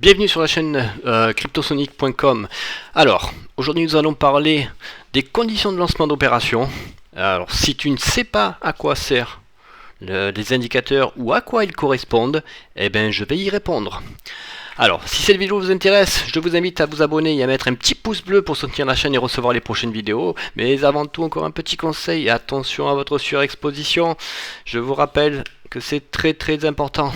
Bienvenue sur la chaîne cryptosonic.com. Alors, aujourd'hui nous allons parler des conditions de lancement d'opération. Alors, si tu ne sais pas à quoi servent les indicateurs ou à quoi ils correspondent, eh bien je vais y répondre. Alors, si cette vidéo vous intéresse, je vous invite à vous abonner et à mettre un petit pouce bleu pour soutenir la chaîne et recevoir les prochaines vidéos. Mais avant tout, encore un petit conseil, attention à votre surexposition. Je vous rappelle que c'est très important.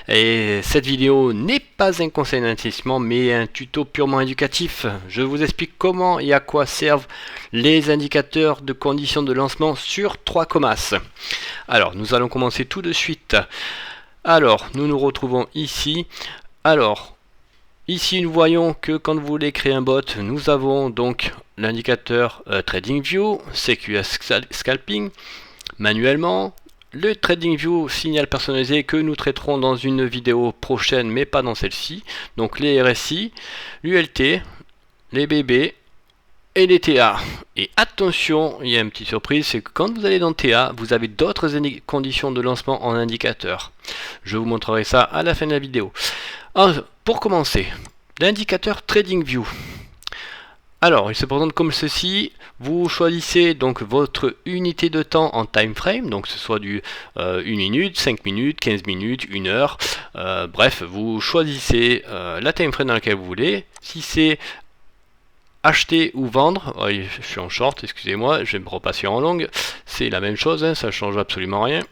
Et cette vidéo n'est pas un conseil d'investissement, mais un tuto purement éducatif. Je vous explique comment et à quoi servent les indicateurs de conditions de lancement sur 3 Comas. Alors, nous allons commencer tout de suite. Alors, nous nous retrouvons ici. Alors, ici nous voyons que quand vous voulez créer un bot, nous avons donc l'indicateur TradingView, CQS Scalping, manuellement, le TradingView signal personnalisé que nous traiterons dans une vidéo prochaine, mais pas dans celle-ci, donc les RSI, l'ULT, les BB et les TA. Et attention, il y a une petite surprise, c'est que quand vous allez dans TA, vous avez d'autres conditions de lancement en indicateur. Je vous montrerai ça à la fin de la vidéo. Alors, pour commencer, l'indicateur TradingView. Alors, il se présente comme ceci. Vous choisissez donc votre unité de temps en time frame, donc que ce soit du 1 minute, 5 minutes, 15 minutes, 1 heure. Bref, vous choisissez la time frame dans laquelle vous voulez. Si c'est acheter ou vendre, je suis en short, excusez-moi, je vais me repasser en longue. C'est la même chose, hein, ça ne change absolument rien.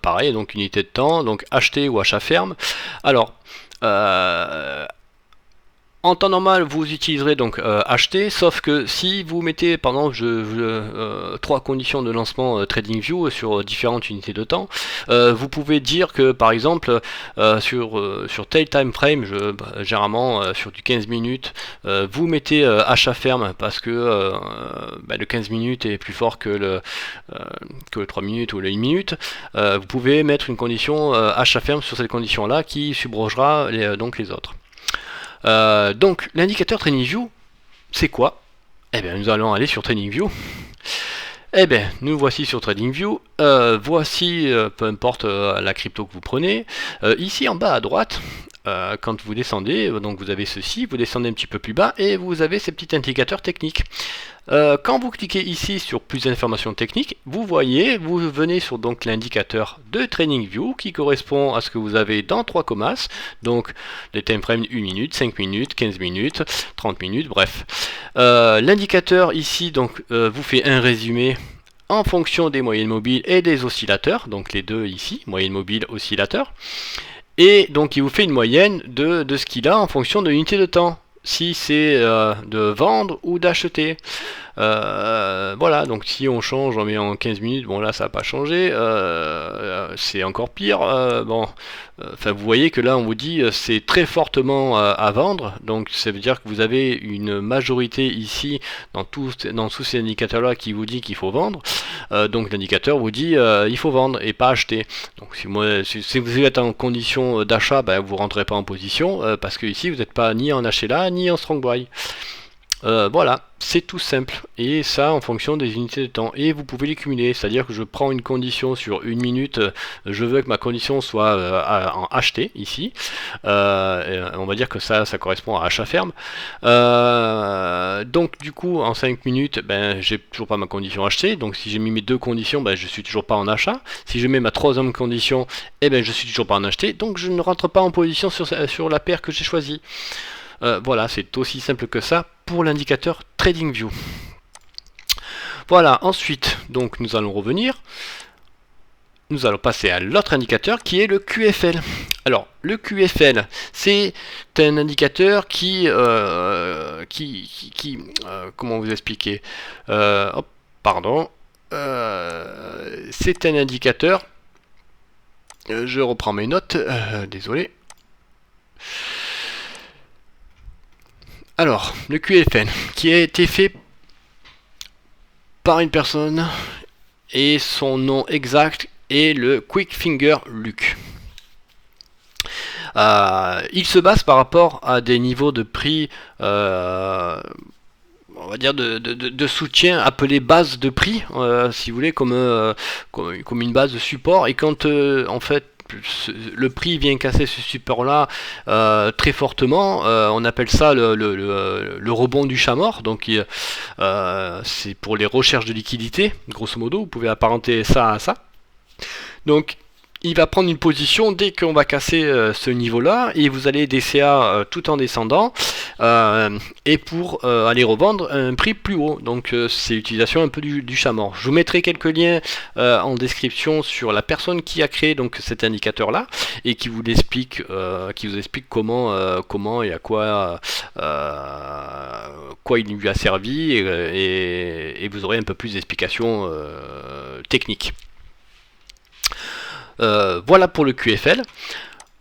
Pareil, donc unité de temps, donc acheter ou achat ferme. Alors, en temps normal, vous utiliserez donc acheter, sauf que si vous mettez, pendant 3 conditions de lancement TradingView sur différentes unités de temps, vous pouvez dire que par exemple sur tel time frame, généralement sur du 15 minutes, vous mettez achat ferme parce que le 15 minutes est plus fort que le 3 minutes ou le 1 minute. Vous pouvez mettre une condition achat ferme sur cette condition là qui subrogera donc les autres. Donc l'indicateur TradingView, c'est quoi? Eh bien nous allons aller sur TradingView. Eh bien nous voici sur TradingView. Voici, peu importe la crypto que vous prenez. Ici en bas à droite, quand vous descendez, donc vous avez ceci, vous descendez un petit peu plus bas et vous avez ces petits indicateurs techniques. Quand vous cliquez ici sur plus d'informations techniques, vous venez sur donc l'indicateur de TradingView qui correspond à ce que vous avez dans 3 Comas, donc les time frames 1 minute, 5 minutes, 15 minutes, 30 minutes, bref. L'indicateur ici donc vous fait un résumé en fonction des moyennes mobiles et des oscillateurs, donc les deux ici, moyenne mobile, oscillateur. Et donc il vous fait une moyenne de ce qu'il a en fonction de l'unité de temps, si c'est de vendre ou d'acheter. Voilà, donc si on change, on met en 15 minutes, bon là ça n'a pas changé, c'est encore pire. Vous voyez que là on vous dit c'est très fortement à vendre, donc ça veut dire que vous avez une majorité ici dans tous ces indicateurs là qui vous dit qu'il faut vendre. Donc l'indicateur vous dit il faut vendre et pas acheter. Donc si vous êtes en condition d'achat, vous ne rentrez pas en position parce que ici vous n'êtes pas ni en acheter là ni en strong buy. Voilà, c'est tout simple, et ça en fonction des unités de temps, et vous pouvez les cumuler, c'est-à-dire que je prends une condition sur 1 minute, je veux que ma condition soit en acheter, ici, on va dire que ça correspond à achat ferme, donc du coup en 5 minutes, j'ai toujours pas ma condition achetée, donc si j'ai mis mes 2 conditions, je suis toujours pas en achat, si je mets ma 3e condition, je suis toujours pas en acheté, donc je ne rentre pas en position sur la paire que j'ai choisie. Voilà, c'est aussi simple que ça pour l'indicateur TradingView. Voilà, ensuite, donc nous allons revenir. Nous allons passer à l'autre indicateur qui est le QFL. Alors, le QFL, c'est un indicateur qui comment vous expliquer pardon. C'est un indicateur. Je reprends mes notes. Désolé. Alors, le QFL, qui a été fait par une personne, et son nom exact est le Quickfinger Luke. Il se base par rapport à des niveaux de prix, on va dire de soutien appelé base de prix, si vous voulez, comme une base de support. Et quand en fait le prix vient casser ce support là très fortement. On appelle ça le rebond du chat mort. Donc c'est pour les recherches de liquidité, grosso modo. Vous pouvez apparenter ça à ça. Donc il va prendre une position dès qu'on va casser ce niveau là, et vous allez DCA tout en descendant, et pour aller revendre un prix plus haut. Donc c'est l'utilisation un peu du chat mort. Je vous mettrai quelques liens en description sur la personne qui a créé donc cet indicateur là, et qui vous explique comment et à quoi il lui a servi, et vous aurez un peu plus d'explications techniques. Voilà pour le QFL.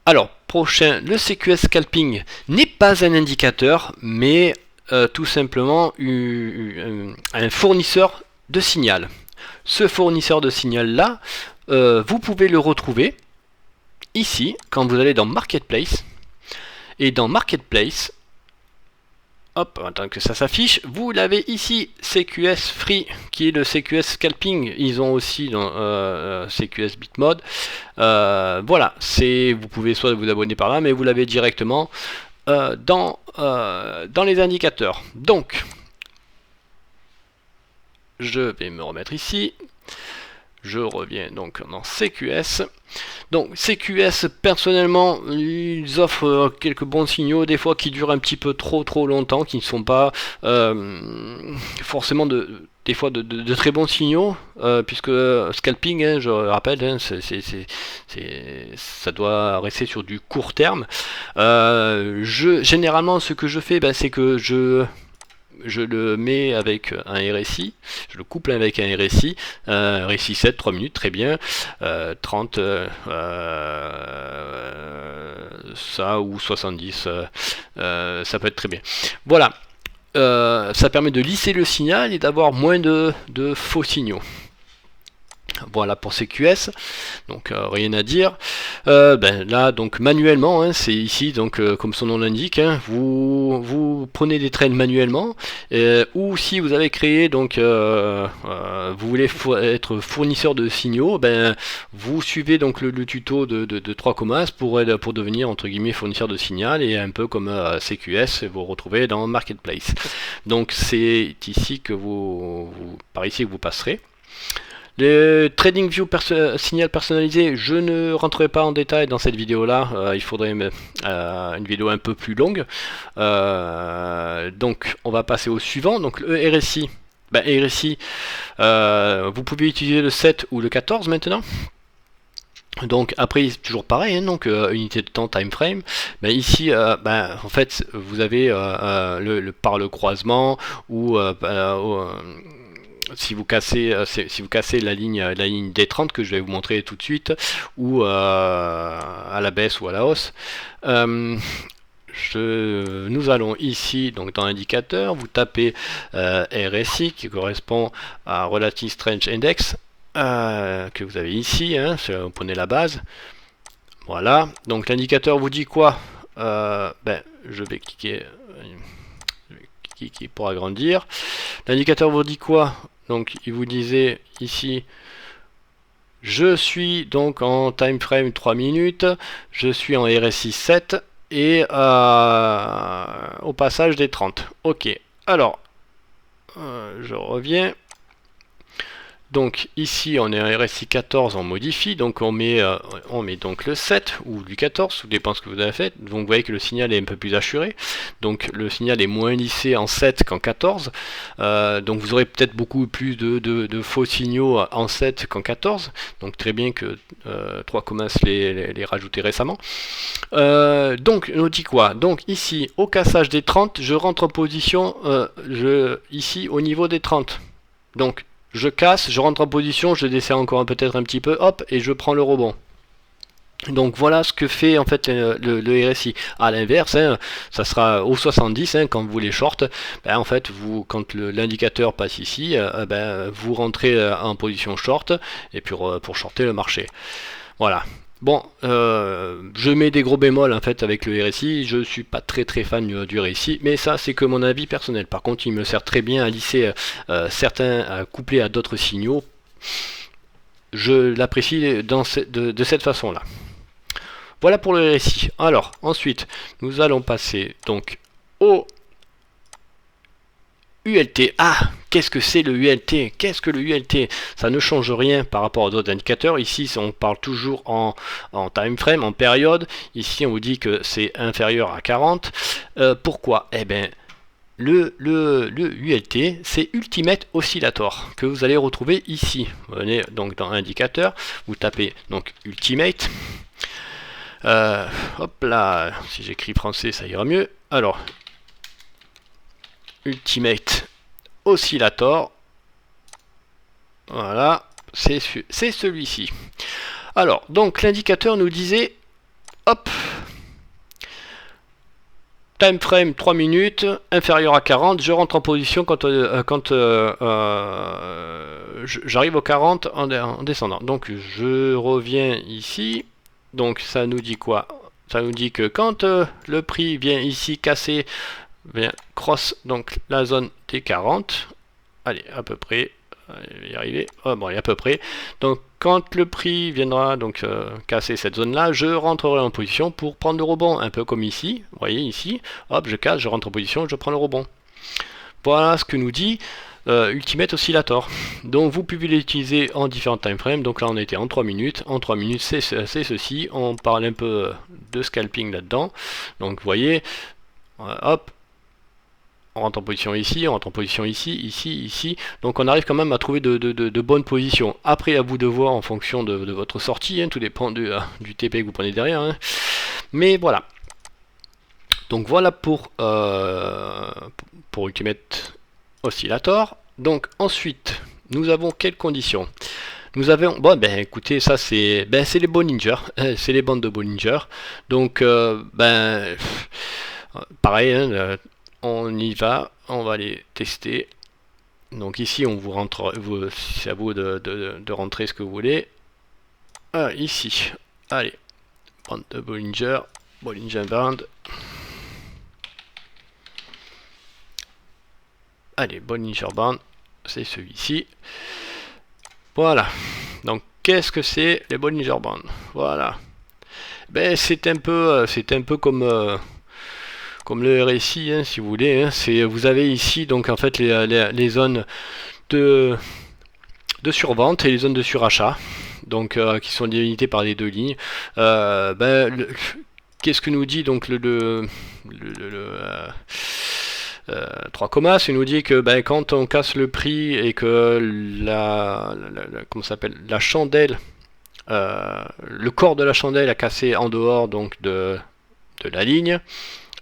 Alors, prochain, le CQS Scalping n'est pas un indicateur, mais tout simplement un fournisseur de signal. Ce fournisseur de signal là, vous pouvez le retrouver ici, quand vous allez dans Marketplace. Et dans Marketplace, hop, attends que ça s'affiche, vous l'avez ici, CQS Free, qui est le CQS Scalping. Ils ont aussi dans CQS Bitmode. Voilà, vous pouvez soit vous abonner par là, mais vous l'avez directement dans les indicateurs. Donc, je vais me remettre ici. Je reviens donc dans CQS. Donc CQS, personnellement, ils offrent quelques bons signaux, des fois qui durent un petit peu trop longtemps, qui ne sont pas forcément des fois de très bons signaux, puisque scalping, hein, je rappelle, hein, ça doit rester sur du court terme. Généralement, ce que je fais, c'est que je le mets avec un RSI, je le couple avec un RSI 7, 3 minutes, très bien, 30, ça ou 70, ça peut être très bien. Voilà, ça permet de lisser le signal et d'avoir moins de faux signaux. Voilà pour CQS, donc rien à dire. Là donc manuellement, hein, c'est ici donc comme son nom l'indique, hein, vous prenez des trains manuellement, ou si vous avez créé donc vous voulez être fournisseur de signaux, vous suivez donc le tuto de 3 commas pour devenir entre guillemets fournisseur de signal, et un peu comme CQS vous retrouvez dans Marketplace. Donc c'est ici que par ici que vous passerez. Le TradingView signal personnalisé, je ne rentrerai pas en détail dans cette vidéo là, il faudrait une vidéo un peu plus longue. Donc on va passer au suivant, donc le RSI. RSI, vous pouvez utiliser le 7 ou le 14 maintenant. Donc après c'est toujours pareil, hein, donc unité de temps, time frame. Ici en fait vous avez par le croisement, ou si vous cassez la ligne D30 que je vais vous montrer tout de suite, ou à la baisse ou à la hausse. Nous allons ici donc dans l'indicateur, vous tapez RSI qui correspond à Relative Strength Index, que vous avez ici, hein, vous prenez la base. Voilà, donc l'indicateur vous dit quoi? Je vais cliquer pour agrandir. L'indicateur vous dit quoi? Donc il vous disait ici, je suis donc en time frame 3 minutes, je suis en RSI 7 et au passage des 30. Ok, alors je reviens. Donc ici on est en RSI 14, on modifie, donc on met donc le 7 ou du 14, tout dépend ce que vous avez fait. Donc vous voyez que le signal est un peu plus assuré, donc le signal est moins lissé en 7 qu'en 14, donc vous aurez peut-être beaucoup plus de faux signaux en 7 qu'en 14, donc très bien que 3 commence les rajouter récemment. Donc on dit quoi? Donc ici au cassage des 30, je rentre en position ici au niveau des 30, donc je casse, je rentre en position, je descends encore peut-être un petit peu, hop, et je prends le rebond. Donc voilà ce que fait en fait le RSI. À l'inverse, hein, ça sera au 70, hein, quand vous voulez short, en fait quand l'indicateur passe ici, vous rentrez en position short, et puis pour shorter le marché. Voilà. Bon, je mets des gros bémols en fait avec le RSI, je suis pas très fan du RSI, mais ça c'est que mon avis personnel. Par contre il me sert très bien à lisser certains, couplés à d'autres signaux. Je l'apprécie de cette façon là. Voilà pour le RSI. Alors, ensuite, nous allons passer donc au ULT. Ah, qu'est-ce que c'est le ULT? Qu'est-ce que le ULT? Ça ne change rien par rapport aux autres indicateurs. Ici, on parle toujours en time frame, en période. Ici, on vous dit que c'est inférieur à 40. Pourquoi? Eh bien, le ULT, c'est Ultimate Oscillator, que vous allez retrouver ici. Vous venez donc dans indicateur, vous tapez donc Ultimate. Hop là, si j'écris français, ça ira mieux. Alors, Ultimate Oscillator. Voilà, c'est celui-ci. Alors, donc l'indicateur nous disait, hop, time frame 3 minutes, inférieur à 40, je rentre en position quand j'arrive au 40 en descendant. Donc je reviens ici, donc ça nous dit quoi? Ça nous dit que quand le prix vient ici casser, vient cross donc la zone des 40, allez à peu près, je vais y arriver, oh, bon, à peu près, donc quand le prix viendra donc casser cette zone là, je rentrerai en position pour prendre le rebond, un peu comme ici, vous voyez ici, hop je casse, je rentre en position, je prends le rebond. Voilà ce que nous dit Ultimate Oscillator. Donc vous pouvez l'utiliser en différents time frames. Donc là on était en 3 minutes. En 3 minutes c'est ceci. On parle un peu de scalping là-dedans. Donc vous voyez, hop, on rentre en position ici, on rentre en position ici, ici. Donc on arrive quand même à trouver de bonnes positions. Après à vous de voir en fonction de votre sortie. Hein, tout dépend du TP que vous prenez derrière. Hein. Mais voilà. Donc voilà pour Ultimate Oscillator. Donc ensuite, nous avons quelles conditions? Nous avons, bon ben écoutez, ça c'est les Bollinger, c'est les bandes de Bollinger. Donc pareil, hein, on y va, on va les tester. Donc ici on vous rentre, c'est à vous de rentrer ce que vous voulez. Ici, allez, bande de Bollinger Band. Allez, Bollinger Band, c'est celui-ci. Voilà. Donc, qu'est-ce que c'est les Bollinger Bands? Voilà. Ben, c'est un peu comme le RSI, hein, si vous voulez. Hein. Vous avez ici, donc en fait, les zones de survente et les zones de surachat, donc qui sont délimitées par les deux lignes. Qu'est-ce que nous dit donc le 3 commas, il nous dit que quand on casse le prix et que comment s'appelle, la chandelle, le corps de la chandelle a cassé en dehors donc de la ligne,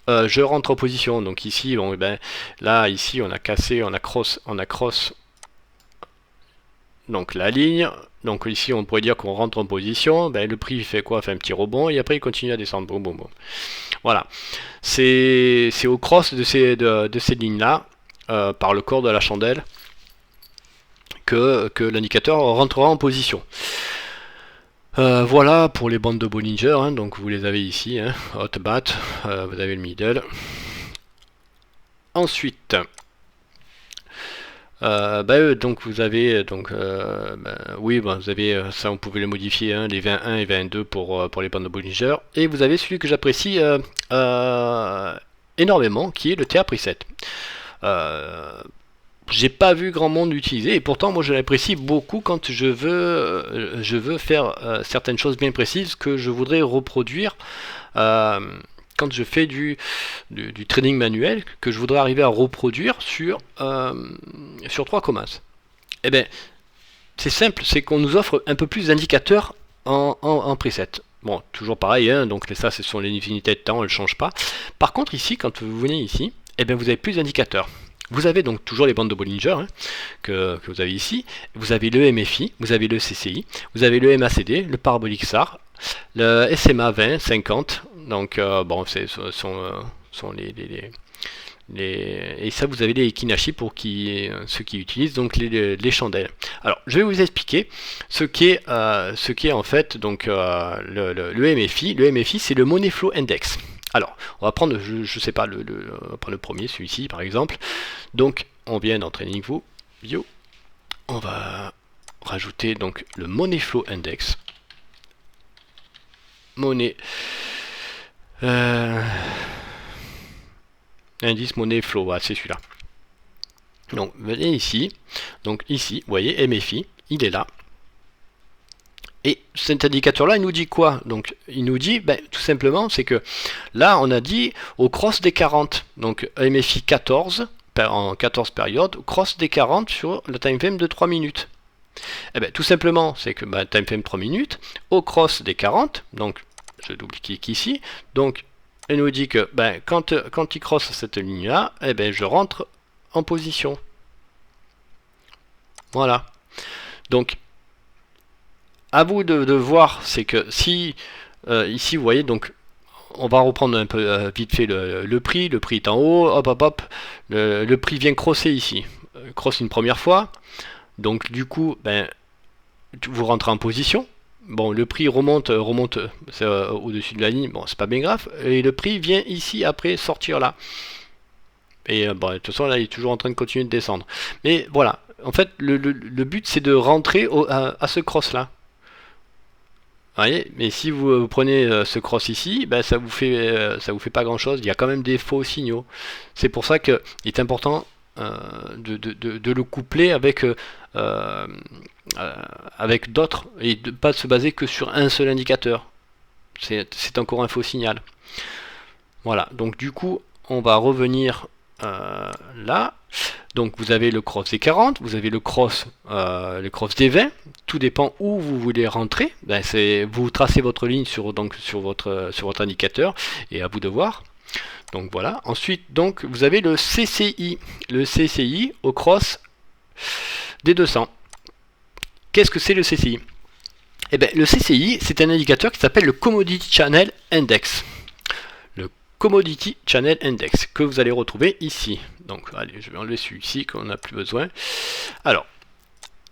je rentre en position. Donc ici, bon, là ici on a cassé, on a cross donc la ligne. Donc ici on pourrait dire qu'on rentre en position, le prix fait quoi? Fait un petit rebond et après il continue à descendre. Boum. Voilà. C'est au cross de ces lignes-là, par le corps de la chandelle, que l'indicateur rentrera en position. Voilà pour les bandes de Bollinger, hein, donc vous les avez ici, hein, hot bat, vous avez le middle. Ensuite, donc vous avez vous avez ça, on pouvait le modifier, hein, les 21 et 22 pour les bandes de Bollinger, et vous avez celui que j'apprécie énormément, qui est le TA preset. J'ai pas vu grand monde l'utiliser, et pourtant moi je l'apprécie beaucoup quand je veux faire certaines choses bien précises que je voudrais reproduire quand je fais du trading manuel, que je voudrais arriver à reproduire sur 3 commas. Eh bien, c'est simple, c'est qu'on nous offre un peu plus d'indicateurs en preset. Bon, toujours pareil, hein, donc ça, ce sont les unités de temps, elles ne changent pas. Par contre, ici, quand vous venez ici, eh bien, vous avez plus d'indicateurs. Vous avez donc toujours les bandes de Bollinger, hein, que vous avez ici. Vous avez le MFI, vous avez le CCI, vous avez le MACD, le parabolique SAR, le SMA 20, 50. Donc, bon, sont et ça, vous avez les Kinashi pour ceux qui utilisent donc les chandelles. Alors, je vais vous expliquer ce qu'est en fait donc le MFI. Le MFI, c'est le Money Flow Index. Alors, on va prendre, je sais pas, on va prendre le premier, celui-ci par exemple. Donc, on vient dans TradingView. On va rajouter donc le Money Flow Index. monnaie. Indice monnaie flow, ah, c'est celui-là. Donc venez ici. Donc ici, vous voyez, MFI, il est là. Et cet indicateur-là, il nous dit quoi? Donc, il nous dit, ben, tout simplement, c'est que là, on a dit au cross des 40. Donc, MFI 14, en 14 périodes, cross des 40 sur le time frame de 3 minutes. Et bien, tout simplement, c'est que ben, time frame 3 minutes, au cross des 40, donc, je double-clique ici, donc, il nous dit que ben, quand il cross cette ligne-là, eh ben, je rentre en position. Voilà. Donc, à vous de voir, c'est que si ici vous voyez, donc on va reprendre un peu vite fait le prix est en haut, hop hop hop, le prix vient crosser ici, cross une première fois, donc du coup ben, vous rentrez en position, bon le prix remonte au-dessus de la ligne, bon c'est pas bien grave, et le prix vient ici après sortir là, et bon, de toute façon là il est toujours en train de continuer de descendre, mais voilà, en fait le but c'est de rentrer à ce cross là. Vous voyez, mais si vous prenez ce cross ici, ben, ça vous fait pas grand chose. Il y a quand même des faux signaux. C'est pour ça qu'il est important de le coupler avec d'autres et de pas se baser que sur un seul indicateur. C'est encore un faux signal. Voilà, donc du coup, on va revenir là. Donc vous avez le cross des 40, vous avez le cross des 20, tout dépend où vous voulez rentrer. Ben, vous tracez votre ligne sur votre indicateur et à vous de voir. Donc voilà. Ensuite, donc vous avez le CCI au cross des 200. Qu'est-ce que c'est le CCI? Eh bien, le CCI, c'est un indicateur qui s'appelle le Commodity Channel Index. Commodity Channel Index que vous allez retrouver ici. Donc allez, je vais enlever celui-ci qu'on n'a plus besoin. Alors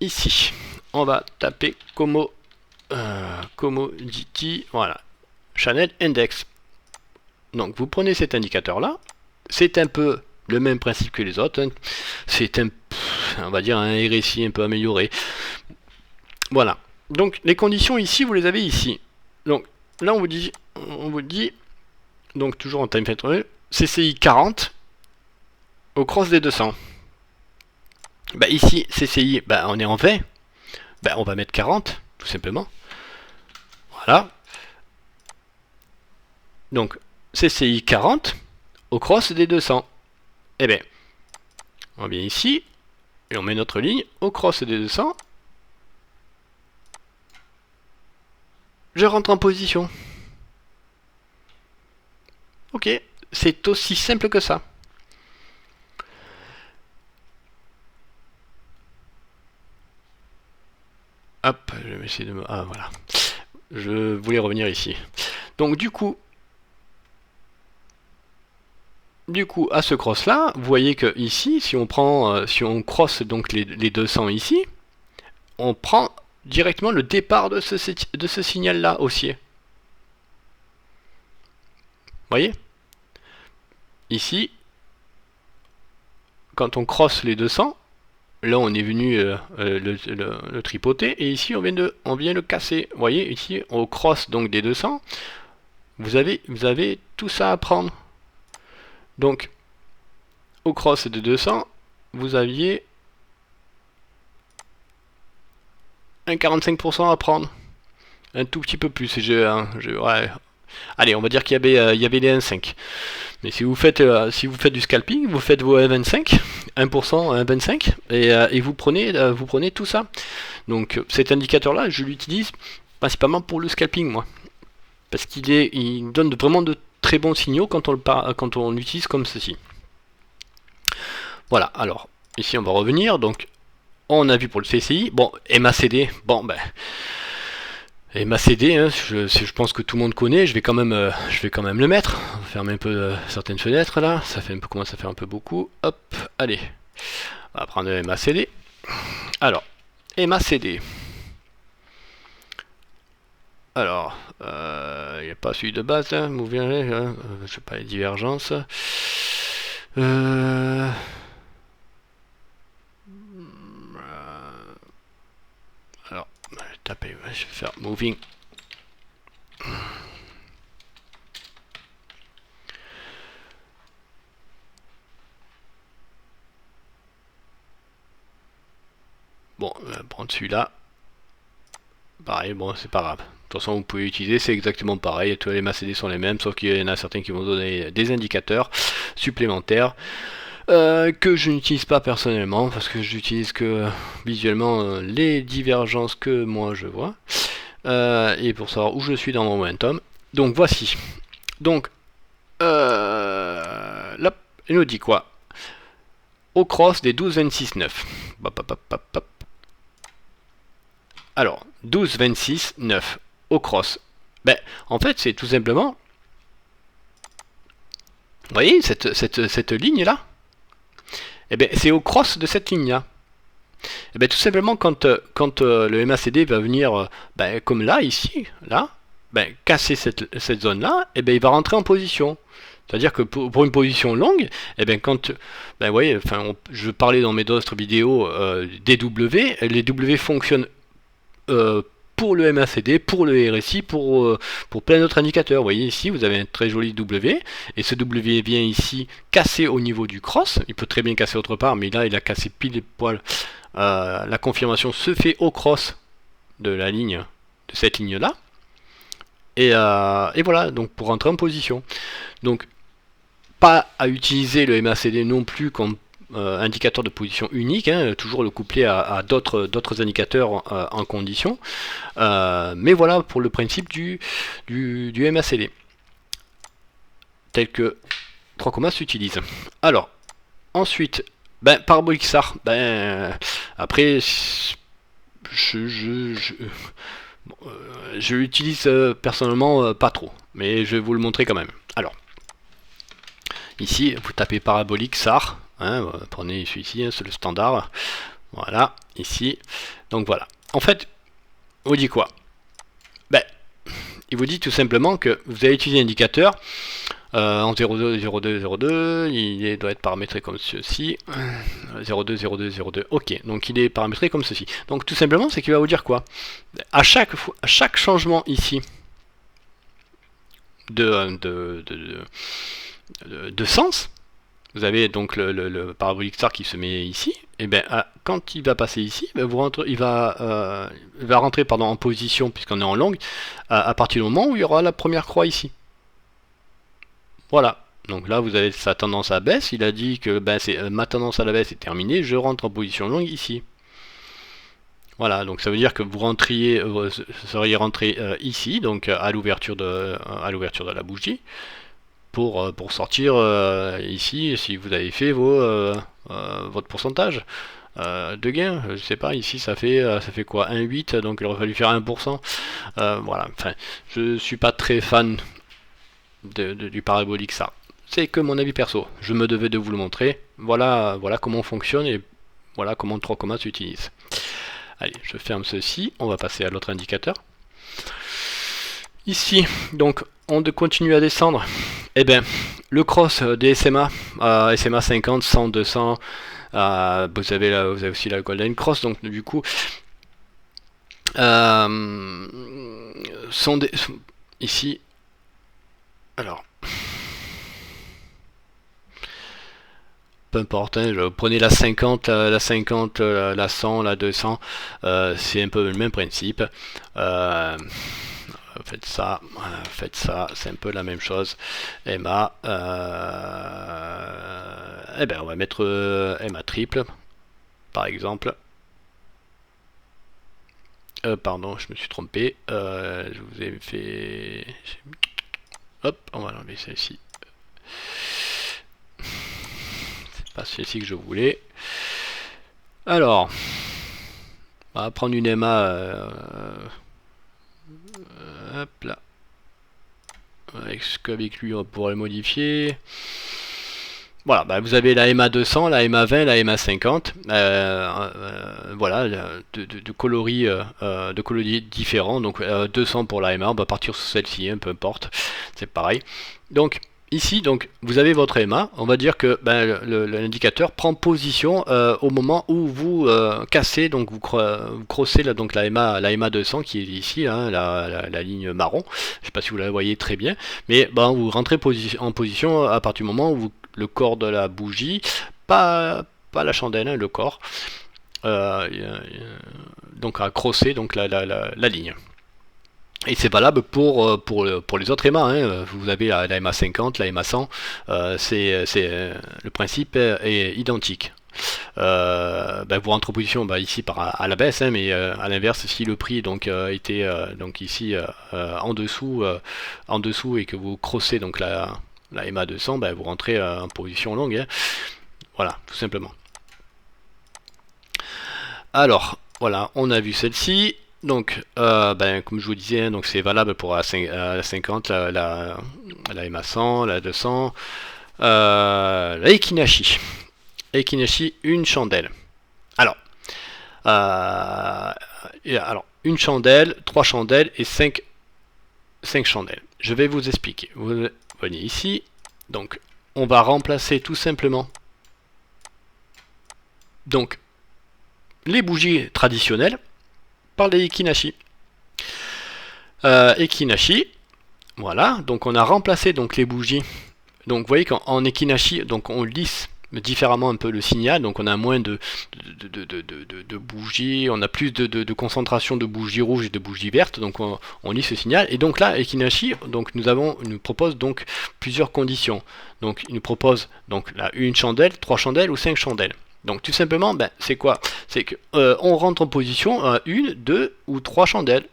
ici, on va taper Commodity, voilà, Channel Index. Donc vous prenez cet indicateur là, c'est un peu le même principe que les autres. Hein. C'est on va dire un RSI un peu amélioré. Voilà. Donc les conditions ici, vous les avez ici. Donc là on vous dit donc toujours en time frame, CCI 40 au cross des 200. Bah ici, CCI, bah on est en 20. Bah on va mettre 40, tout simplement. Voilà. Donc, CCI 40 au cross des 200. Eh bien, on vient ici, et on met notre ligne au cross des 200. Je rentre en position. Ok, c'est aussi simple que ça. Hop, je vais essayer de me... Ah, voilà. Je voulais revenir ici. Donc, du coup, à ce cross-là, vous voyez que ici, si on cross donc les 200 ici, on prend directement le départ de ce signal-là haussier. Vous voyez? Ici, quand on cross les 200, là on est venu le tripoter, et ici on vient le casser. Vous voyez, ici on cross donc des 200, vous avez tout ça à prendre. Donc, au cross des 200, vous aviez un 45% à prendre. Un tout petit peu plus. Ouais. Allez, on va dire qu'il y avait les 1,5. Mais si vous faites du scalping, vous faites vos 1,25, 1%, 1,25, et vous prenez tout ça. Donc cet indicateur-là, je l'utilise principalement pour le scalping, moi. Parce il donne vraiment de très bons signaux quand on l'utilise comme ceci. Voilà, alors, ici on va revenir, donc on a vu pour le CCI, bon, MACD, bon ben... MACD, hein, je pense que tout le monde connaît, je vais quand même le mettre. On va fermer un peu certaines fenêtres là, ça commence à faire un peu beaucoup. Hop, allez, on va prendre le MACD. Alors, MACD. Alors, il n'y a pas celui de base, hein, je sais pas, les divergences. Alors, taper, je vais faire moving. bon, prendre celui-là. Pareil, bon, c'est pas grave. De toute façon, vous pouvez utiliser, c'est exactement pareil. Tous les MACD sont les mêmes, sauf qu'il y en a certains qui vont donner des indicateurs supplémentaires que je n'utilise pas personnellement parce que j'utilise que visuellement les divergences que moi je vois et pour savoir où je suis dans mon momentum. Donc voici. Donc, là, il nous dit quoi? Au cross des 12, 26, 9. Alors, 12, 26, 9 au cross. Ben, en fait, c'est tout simplement. Vous voyez cette ligne-là? Eh bien, c'est au cross de cette ligne-là. Eh bien, tout simplement, quand le MACD va venir, comme là, ici, là, casser cette zone-là, eh bien, il va rentrer en position. C'est-à-dire que pour une position longue, eh bien, quand, vous voyez, je parlais dans mes autres vidéos des W, les W fonctionnent pour le MACD, pour le RSI, pour plein d'autres indicateurs. Vous voyez ici, vous avez un très joli W, et ce W vient ici casser au niveau du cross. Il peut très bien casser autre part, mais là, il a cassé pile poil. La confirmation se fait au cross de la ligne, de cette ligne-là. Et voilà, donc pour rentrer en position. Donc, pas à utiliser le MACD non plus comme indicateur de position unique, hein, toujours le coupler à d'autres indicateurs en condition. Mais voilà pour le principe du MACD, tel que 3 s'utilise. Alors, ensuite, parabolique SAR, après, je l'utilise personnellement pas trop, mais je vais vous le montrer quand même. Alors, ici, vous tapez parabolique SAR, hein, prenez celui-ci, hein, c'est le standard. Voilà, ici. Donc voilà. En fait, on vous dit quoi? Il vous dit tout simplement que vous allez utiliser l'indicateur en 02, 02, 02, il doit être paramétré comme ceci. 02, 02, 02. Ok, donc il est paramétré comme ceci. Donc tout simplement, c'est qu'il va vous dire quoi? À chaque changement ici de sens, vous avez donc le parabolique SAR qui se met ici, et bien quand il va passer ici, il va rentrer en position, puisqu'on est en longue, à partir du moment où il y aura la première croix ici. Voilà, donc là vous avez sa tendance à baisse, il a dit que ma tendance à la baisse est terminée, je rentre en position longue ici. Voilà, donc ça veut dire que vous seriez rentré ici, donc à l'ouverture de la bougie, pour sortir ici, si vous avez fait votre pourcentage de gain. Je sais pas, ici ça fait quoi, 1,8, donc il aurait fallu faire 1%. Voilà, enfin, je suis pas très fan du parabolique SAR. C'est que mon avis perso, je me devais de vous le montrer. Voilà comment on fonctionne et voilà comment 3 s'utilise. Allez, je ferme ceci, on va passer à l'autre indicateur. Ici, donc, on continue à descendre. Eh bien, le cross des SMA, SMA 50, 100, 200, vous avez aussi la Golden Cross, donc du coup, ici, alors, peu importe, hein, prenez la 50, la 50, la 100, la 200, c'est un peu le même principe. Faites ça, c'est un peu la même chose. MA, eh ben on va mettre MA triple, par exemple. Pardon, je me suis trompé. Je vous ai fait. Hop, on va enlever celle-ci. C'est pas celle-ci que je voulais. Alors, on va prendre une MA. Hop là. Avec lui, on pourrait le modifier. Voilà, vous avez la MA 200, la MA 20, la MA 50. Voilà, de coloris différents. Donc 200 pour la MA, on va partir sur celle-ci, hein, peu importe. C'est pareil. Donc ici, vous avez votre MA. On va dire que l'indicateur prend position au moment où vous cassez, donc vous crossez donc la MA 200 qui est ici, hein, la ligne marron. Je ne sais pas si vous la voyez très bien, mais vous rentrez en position à partir du moment où le corps de la bougie, pas la chandelle, hein, le corps, donc à crosser donc la ligne. Et c'est valable pour les autres EMA, hein. Vous avez la EMA 50, la EMA 100, le principe est identique. Vous rentrez en position ici à la baisse, hein, mais à l'inverse, si le prix donc était donc ici en dessous et que vous crossez donc la EMA 200, vous rentrez en position longue, hein. Voilà, tout simplement. Alors, voilà, on a vu celle-ci. Donc, comme je vous disais, hein, donc c'est valable pour la 50, la EMA 100, la 200, la Ekinashi. Ekinashi, une chandelle. Alors, une chandelle, 3 chandelles et 5 chandelles. Je vais vous expliquer. Vous venez ici. Donc, on va remplacer tout simplement donc les bougies traditionnelles par les Ekinashi. Ekinashi, voilà. Donc, on a remplacé donc les bougies. Donc, vous voyez qu'en Ekinashi, donc on lisse différemment un peu le signal, donc on a moins de bougies, on a plus de concentration de bougies rouges et de bougies vertes, donc on lit ce signal. Et donc là, Ekinashi, donc nous propose donc plusieurs conditions. Donc il nous propose donc là une chandelle, 3 chandelles ou 5 chandelles. Donc tout simplement, c'est quoi? C'est que on rentre en position à 1, 2 ou 3 chandelles.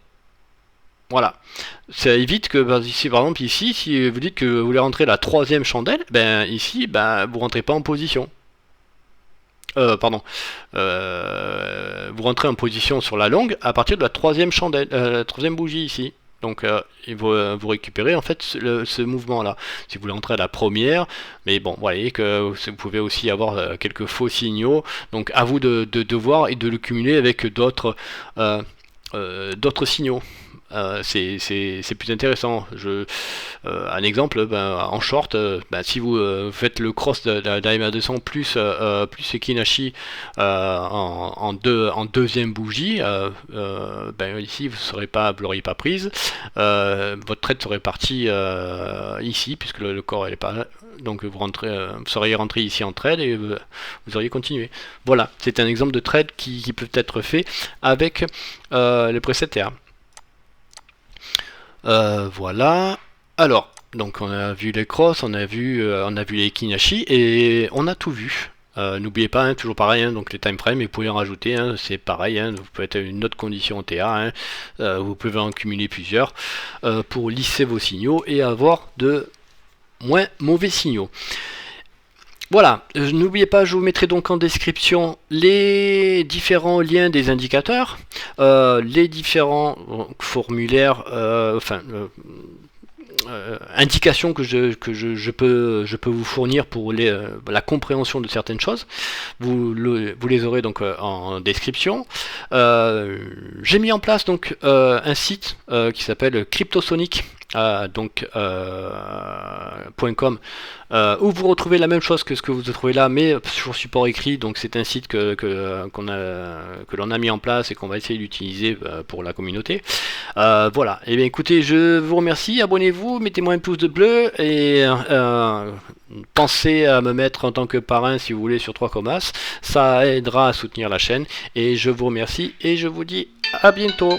Voilà, ça évite que ici, par exemple ici, si vous dites que vous voulez rentrer la 3e chandelle, ici, vous rentrez pas en position. Pardon. Vous rentrez en position sur la longue à partir de la 3e chandelle, la 3e bougie ici. Donc vous récupérez en fait ce mouvement là. Si vous voulez rentrer à la première, mais bon, vous voyez que vous pouvez aussi avoir quelques faux signaux. Donc à vous de voir et de le cumuler avec d'autres signaux. C'est plus intéressant. Un exemple, en short, si vous faites le cross de la EMA 200 plus Ekinashi en deuxième bougie, ici vous l'auriez pas prise. Votre trade serait parti ici puisque le corps n'est pas là. Donc vous seriez rentré ici en trade et vous auriez continué. Voilà, c'est un exemple de trade qui peut être fait avec le preset TR. Voilà. Alors, donc on a vu les crosses, on a vu les Ekinashi et on a tout vu. N'oubliez pas, hein, toujours pareil, hein, donc les time frames, vous pouvez en rajouter, hein, c'est pareil, hein, vous pouvez être une autre condition en TA, hein, vous pouvez en cumuler plusieurs pour lisser vos signaux et avoir de moins mauvais signaux. Voilà, n'oubliez pas, je vous mettrai donc en description les différents liens des indicateurs, les différents formulaires, indications que je peux vous fournir pour la compréhension de certaines choses. Vous les aurez donc en description. J'ai mis en place donc un site qui s'appelle Cryptosonic. .com où vous retrouvez la même chose que ce que vous trouvez là, mais sur support écrit. Donc c'est un site que l'on a mis en place et qu'on va essayer d'utiliser pour la communauté. Voilà, et bien écoutez, je vous remercie, abonnez-vous, mettez-moi un pouce de bleu et pensez à me mettre en tant que parrain si vous voulez sur 3 Comas, ça aidera à soutenir la chaîne et je vous remercie et je vous dis à bientôt.